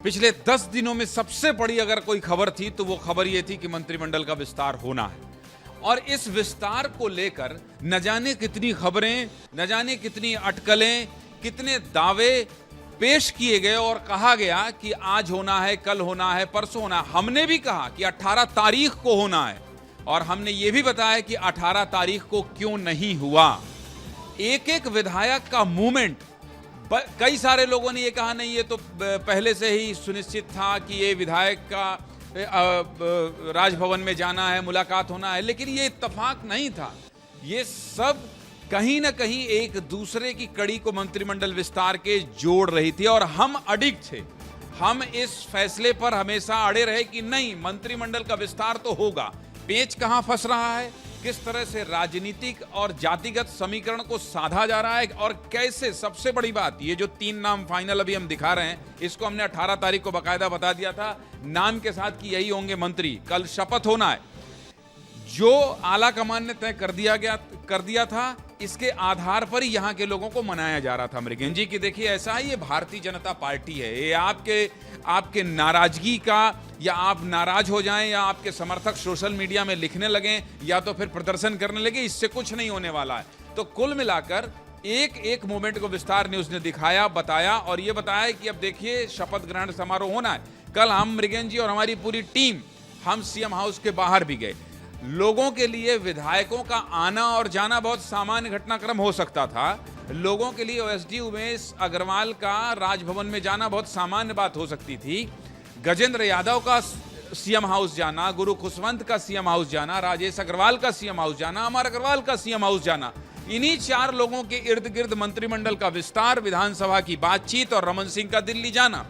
पिछले 10 दिनों में सबसे बड़ी अगर कोई खबर थी तो वो खबर ये थी कि मंत्रिमंडल का विस्तार होना है। और इस विस्तार को लेकर न जाने कितनी खबरें, न जाने कितनी अटकलें, कितने दावे पेश किए गए और कहा गया कि आज होना है, कल होना है, परसों होना है। हमने भी कहा कि 18 तारीख को होना है और हमने ये भी बताया कि 18 तारीख को क्यों नहीं हुआ। एक एक विधायक का मूवमेंट, कई सारे लोगों ने ये कहा नहीं, ये तो पहले से ही सुनिश्चित था कि ये विधायक का राजभवन में जाना है, मुलाकात होना है, लेकिन ये इत्तेफाक नहीं था। ये सब कहीं ना कहीं एक दूसरे की कड़ी को मंत्रिमंडल विस्तार के जोड़ रही थी और हम अडिग थे। हम इस फैसले पर हमेशा अड़े रहे कि नहीं, मंत्रिमंडल का विस्तार तो होगा। पेच कहां फंस रहा है, किस तरह से राजनीतिक और जातिगत समीकरण को साधा जा रहा है और कैसे, सबसे बड़ी बात, ये जो 3 नाम फाइनल अभी हम दिखा रहे हैं, इसको हमने 18 तारीख को बाकायदा बता दिया था नाम के साथ कि यही होंगे मंत्री। कल शपथ होना है, जो आला कमान ने तय कर दिया था, इसके आधार पर ही यहां के लोगों को मनाया जा रहा था। मृगेन जी की देखिए, ऐसा है, ये भारतीय जनता पार्टी है। ये आपके नाराजगी का, या आप नाराज हो जाएं, या आपके समर्थक सोशल मीडिया में लिखने लगें, या तो फिर प्रदर्शन करने लगे, इससे कुछ नहीं होने वाला है। तो कुल मिलाकर एक एक मोमेंट को विस्तार न्यूज ने दिखाया, बताया और ये बताया कि अब देखिए शपथ ग्रहण समारोह होना है। कल हम, मृगेन जी और हमारी पूरी टीम, हम सीएम हाउस के बाहर भी गए। लोगों के लिए विधायकों का आना और जाना बहुत सामान्य घटनाक्रम हो सकता था। लोगों के लिए ओएसडी उमेश अग्रवाल का राजभवन में जाना बहुत सामान्य बात हो सकती थी। गजेंद्र यादव का सीएम हाउस जाना, गुरु खुशवंत का सीएम हाउस जाना, राजेश अग्रवाल का सीएम हाउस जाना, अमर अग्रवाल का सीएम हाउस जाना, इन्हीं 4 लोगों के इर्द गिर्द मंत्रिमंडल का विस्तार, विधानसभा की बातचीत और रमन सिंह का दिल्ली जाना।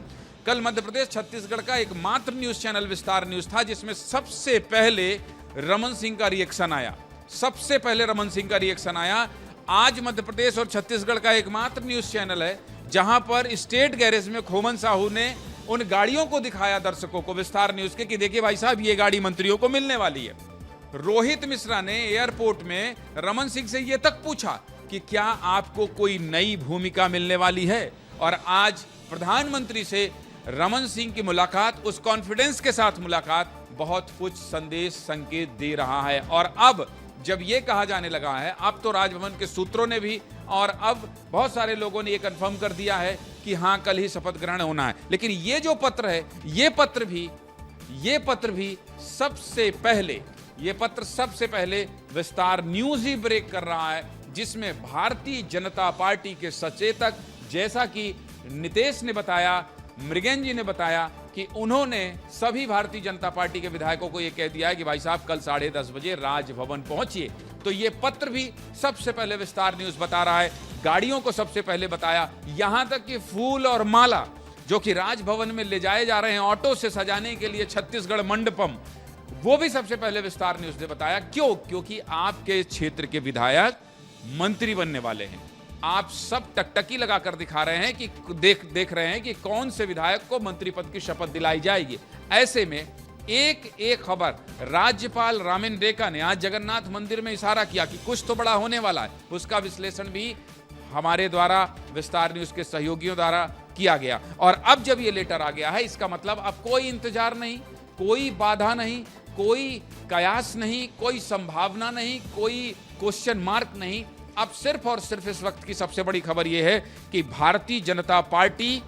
कल मध्य प्रदेश छत्तीसगढ़ का एकमात्र न्यूज चैनल विस्तार न्यूज था जिसमें सबसे पहले रमन सिंह का रिएक्शन आया। सबसे पहले रमन सिंह का रिएक्शन आया। आज मध्य प्रदेश और छत्तीसगढ़ का एकमात्र न्यूज चैनल है जहां पर स्टेट गैरेज में खोमन साहू ने उन गाड़ियों को दिखाया दर्शकों को, विस्तार न्यूज के, कि देखिए भाई साहब, ये गाड़ी मंत्रियों को मिलने वाली है। रोहित मिश्रा ने एयरपोर्ट में रमन सिंह से यह तक पूछा कि क्या आपको कोई नई भूमिका मिलने वाली है। और आज प्रधानमंत्री से रमन सिंह की मुलाकात, उस कॉन्फिडेंस के साथ मुलाकात, बहुत कुछ संदेश संकेत दे रहा है। और अब जब यह कहा जाने लगा है, अब तो राजभवन के सूत्रों ने भी और अब बहुत सारे लोगों ने यह कंफर्म कर दिया है कि हां, कल ही शपथ ग्रहण होना है। लेकिन ये जो पत्र है, ये पत्र भी सबसे पहले विस्तार न्यूज ही ब्रेक कर रहा है, जिसमें भारतीय जनता पार्टी के सचेतक, जैसा कि नितेश ने बताया, मृगेन जी ने बताया, कि उन्होंने सभी भारतीय जनता पार्टी के विधायकों को यह कह दिया है कि भाई साहब कल 10:30 बजे राजभवन पहुंचिए। तो ये पत्र भी सबसे पहले विस्तार न्यूज बता रहा है। गाड़ियों को सबसे पहले बताया, यहां तक कि फूल और माला जो कि राजभवन में ले जाए जा रहे हैं ऑटो से सजाने के लिए छत्तीसगढ़ मंडपम, वो भी सबसे पहले विस्तार न्यूज ने बताया। क्यों? क्योंकि आपके क्षेत्र के विधायक मंत्री बनने वाले हैं। आप सब टकटकी लगाकर दिखा रहे हैं कि देख रहे हैं कि कौन से विधायक को मंत्री पद की शपथ दिलाई जाएगी। ऐसे में एक एक खबर, राज्यपाल रामेन डेका ने आज जगन्नाथ मंदिर में इशारा किया कि कुछ तो बड़ा होने वाला है। उसका विश्लेषण भी हमारे द्वारा, विस्तार न्यूज के सहयोगियों द्वारा किया गया। और अब जब ये लेटर आ गया है, इसका मतलब अब कोई इंतजार नहीं, कोई बाधा नहीं, कोई कयास नहीं, कोई संभावना नहीं, कोई क्वेश्चन मार्क नहीं। अब सिर्फ और सिर्फ इस वक्त की सबसे बड़ी खबर यह है कि भारतीय जनता पार्टी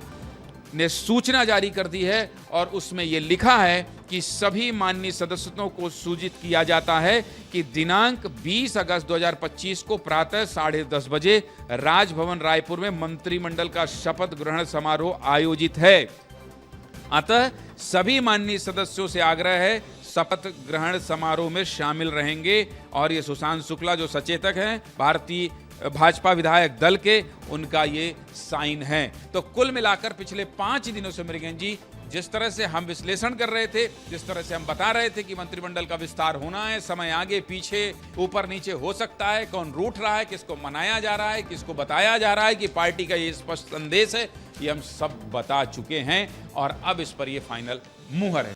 ने सूचना जारी कर दी है और उसमें यह लिखा है कि सभी माननीय सदस्यों को सूचित किया जाता है कि दिनांक 20 अगस्त 2025 को प्रातः 10:30 बजे राजभवन रायपुर में मंत्रिमंडल का शपथ ग्रहण समारोह आयोजित है। अतः सभी माननीय सदस्यों से आग्रह है, शपथ ग्रहण समारोह में शामिल रहेंगे। और ये सुशांत शुक्ला जो सचेतक हैं भारतीय भाजपा विधायक दल के, उनका ये साइन है। तो कुल मिलाकर पिछले 5 दिनों से मृगेन जी, जिस तरह से हम विश्लेषण कर रहे थे, जिस तरह से हम बता रहे थे कि मंत्रिमंडल का विस्तार होना है, समय आगे पीछे ऊपर नीचे हो सकता है, कौन रूठ रहा है, किसको मनाया जा रहा है, किसको बताया जा रहा है कि पार्टी का ये स्पष्ट संदेश है, ये हम सब बता चुके हैं और अब इस पर ये फाइनल मुहर है।